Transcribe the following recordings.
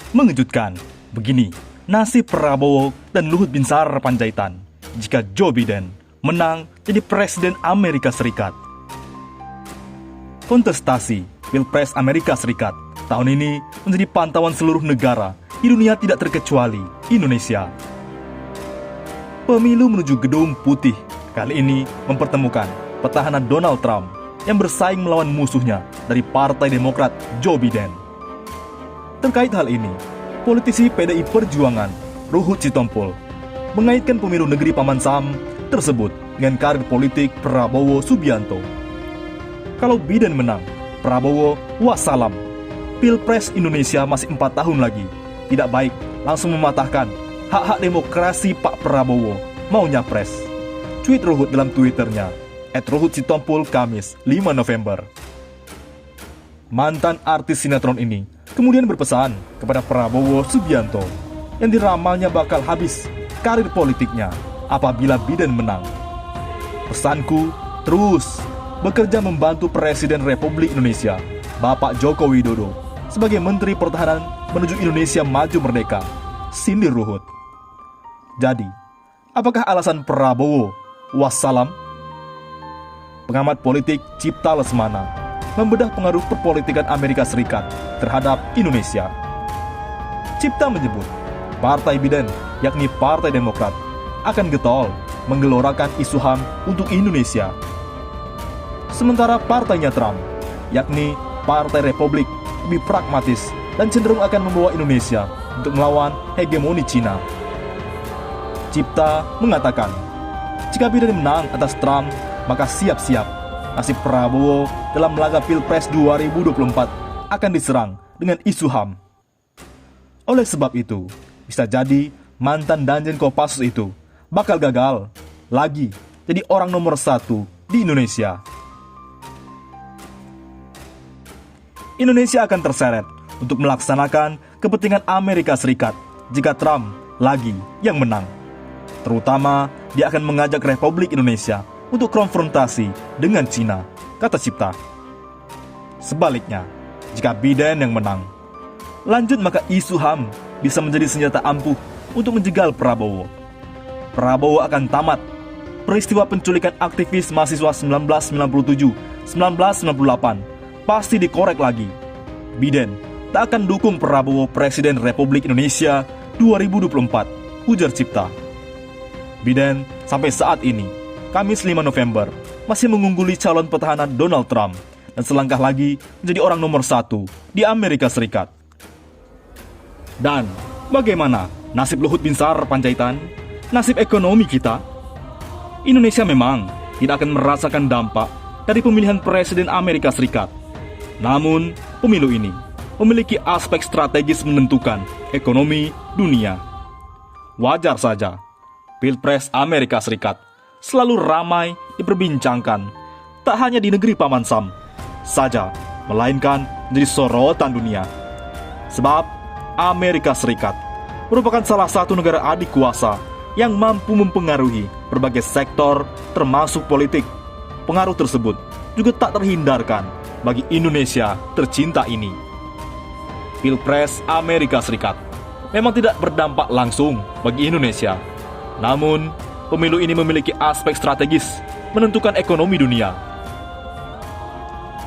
Mengejutkan, begini nasib Prabowo dan Luhut Binsar Panjaitan jika Joe Biden menang jadi Presiden Amerika Serikat. Kontestasi Pilpres Amerika Serikat tahun ini menjadi pantauan seluruh negara di dunia tidak terkecuali Indonesia. Pemilu menuju Gedung Putih kali ini mempertemukan petahana Donald Trump yang bersaing melawan musuhnya dari Partai Demokrat Joe Biden. Terkait hal ini, politisi PDI Perjuangan Ruhut Sitompul mengaitkan pemilu negeri Paman Sam tersebut dengan karir politik Prabowo Subianto. Kalau Biden menang, Prabowo wassalam. Pilpres Indonesia masih 4 tahun lagi. Tidak baik langsung mematahkan hak-hak demokrasi Pak Prabowo mau nyapres. Tweet Ruhut dalam Twitternya @RuhutSitompul Kamis 5 November. Mantan artis sinetron ini kemudian berpesan kepada Prabowo Subianto yang diramalnya bakal habis karir politiknya apabila Biden menang. Pesanku, terus bekerja membantu Presiden Republik Indonesia, Bapak Joko Widodo, sebagai Menteri Pertahanan menuju Indonesia maju merdeka, sindir Ruhut. Jadi, apakah alasan Prabowo wassalam? Pengamat politik Cipta Lesmana membedah pengaruh perpolitikan Amerika Serikat terhadap Indonesia. Cipta menyebut, Partai Biden, yakni Partai Demokrat, akan getol menggelorakan isu HAM untuk Indonesia. Sementara partainya Trump, yakni Partai Republik, lebih pragmatis dan cenderung akan membawa Indonesia untuk melawan hegemoni Cina. Cipta mengatakan, jika Biden menang atas Trump, maka siap-siap nasib Prabowo dalam laga Pilpres 2024 akan diserang dengan isu HAM. Oleh sebab itu, bisa jadi mantan Danjen Kopassus itu bakal gagal lagi jadi orang nomor 1 di Indonesia. Indonesia akan terseret untuk melaksanakan kepentingan Amerika Serikat jika Trump lagi yang menang. Terutama, dia akan mengajak Republik Indonesia untuk konfrontasi dengan Cina, kata Cipta. Sebaliknya, jika Biden yang menang, lanjut maka isu HAM bisa menjadi senjata ampuh untuk menjegal Prabowo. Prabowo akan tamat. Peristiwa penculikan aktivis mahasiswa 1997-1998 pasti dikorek lagi. Biden tak akan dukung Prabowo Presiden Republik Indonesia 2024, ujar Cipta. Biden sampai saat ini, Kamis 5 November, masih mengungguli calon petahana Donald Trump dan selangkah lagi menjadi orang nomor 1 di Amerika Serikat. Dan bagaimana nasib Luhut Binsar Panjaitan? Nasib ekonomi kita? Indonesia memang tidak akan merasakan dampak dari pemilihan Presiden Amerika Serikat. Namun, pemilu ini memiliki aspek strategis menentukan ekonomi dunia. Wajar saja, Pilpres Amerika Serikat selalu ramai diperbincangkan, tak hanya di negeri Paman Sam saja, melainkan menjadi sorotan dunia. Sebab Amerika Serikat merupakan salah satu negara adik kuasa yang mampu mempengaruhi berbagai sektor termasuk politik. Pengaruh tersebut juga tak terhindarkan bagi Indonesia tercinta ini. Pilpres Amerika Serikat memang tidak berdampak langsung bagi Indonesia. Namun, pemilu ini memiliki aspek strategis menentukan ekonomi dunia.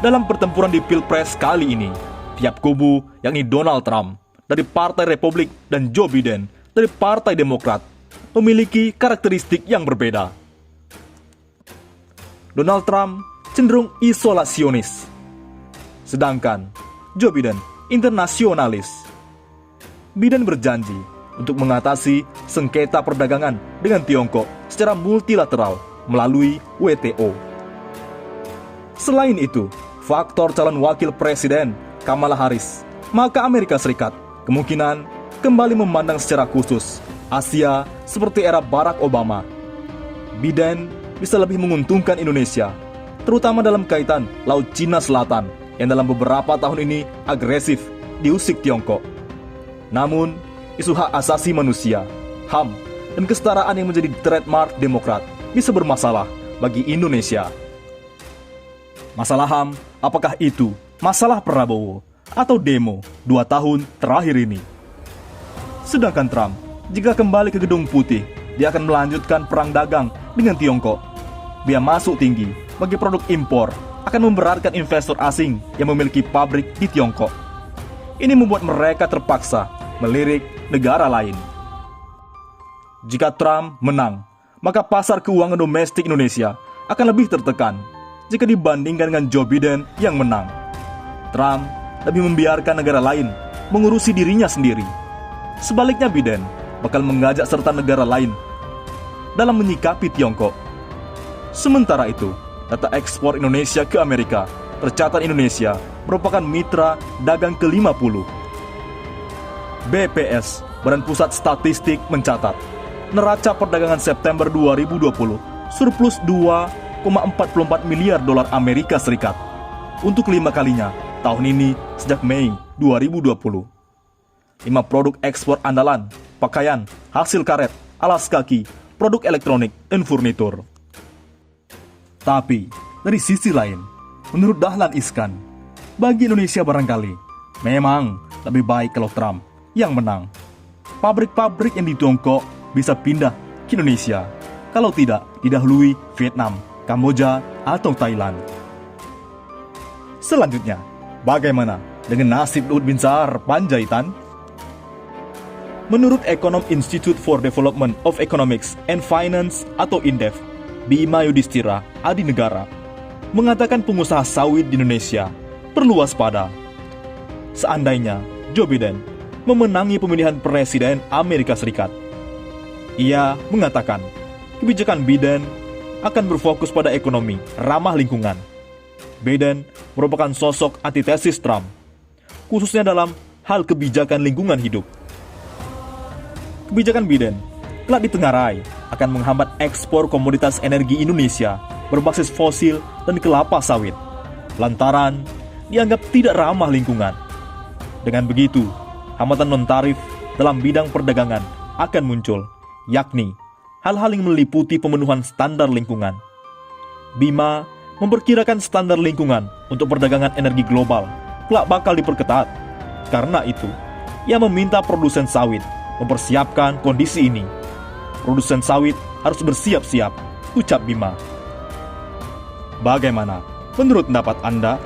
Dalam pertempuran di Pilpres kali ini, tiap kubu, yakni Donald Trump dari Partai Republik dan Joe Biden dari Partai Demokrat, memiliki karakteristik yang berbeda. Donald Trump cenderung isolasionis, sedangkan Joe Biden internasionalis. Biden berjanji untuk mengatasi sengketa perdagangan dengan Tiongkok secara multilateral melalui WTO. Selain itu, faktor calon wakil presiden Kamala Harris, maka Amerika Serikat kemungkinan kembali memandang secara khusus Asia seperti era Barack Obama. Biden bisa lebih menguntungkan Indonesia, terutama dalam kaitan Laut Cina Selatan yang dalam beberapa tahun ini agresif diusik Tiongkok. Namun, isu hak asasi manusia, HAM, dan kesetaraan yang menjadi trademark Demokrat bisa bermasalah bagi Indonesia. Masalah HAM, apakah itu masalah Prabowo atau demo 2 tahun terakhir ini? Sedangkan Trump, jika kembali ke Gedung Putih, dia akan melanjutkan perang dagang dengan Tiongkok. Biaya masuk tinggi bagi produk impor akan memberatkan investor asing yang memiliki pabrik di Tiongkok. Ini membuat mereka terpaksa melirik negara lain. Jika Trump menang, maka pasar keuangan domestik Indonesia akan lebih tertekan jika dibandingkan dengan Joe Biden yang menang. Trump lebih membiarkan negara lain mengurusi dirinya sendiri. Sebaliknya Biden bakal mengajak serta negara lain dalam menyikapi Tiongkok. Sementara itu, data ekspor Indonesia ke Amerika tercatat Indonesia merupakan mitra dagang ke-50. BPS, Badan Pusat Statistik, mencatat neraca perdagangan September 2020 surplus 2,44 miliar dolar Amerika Serikat untuk 5 kalinya tahun ini sejak Mei 2020. 5 produk ekspor andalan, pakaian, hasil karet, alas kaki, produk elektronik, dan furnitur. Tapi, dari sisi lain, menurut Dahlan Iskan, bagi Indonesia barangkali memang lebih baik kalau Trump yang menang. Pabrik-pabrik yang di Tiongkok bisa pindah ke Indonesia, kalau tidak didahului Vietnam, Kamboja, atau Thailand. Selanjutnya, bagaimana dengan nasib Luhut Binsar Panjaitan? Menurut Ekonom Institute for Development of Economics and Finance atau INDEF, Bima Yudhistira Adinegara, mengatakan pengusaha sawit di Indonesia perlu waspada. Seandainya Joe Biden memenangi pemilihan Presiden Amerika Serikat, ia mengatakan kebijakan Biden akan berfokus pada ekonomi ramah lingkungan. Biden merupakan sosok antitesis Trump, khususnya dalam hal kebijakan lingkungan hidup. Kebijakan Biden telah ditengarai akan menghambat ekspor komoditas energi Indonesia berbasis fosil dan kelapa sawit, lantaran dianggap tidak ramah lingkungan. Dengan begitu, hambatan non-tarif dalam bidang perdagangan akan muncul, yakni hal-hal yang meliputi pemenuhan standar lingkungan. Bima memperkirakan standar lingkungan untuk perdagangan energi global kelak bakal diperketat. Karena itu, ia meminta produsen sawit mempersiapkan kondisi ini. Produsen sawit harus bersiap-siap, ucap Bima. Bagaimana menurut pendapat Anda?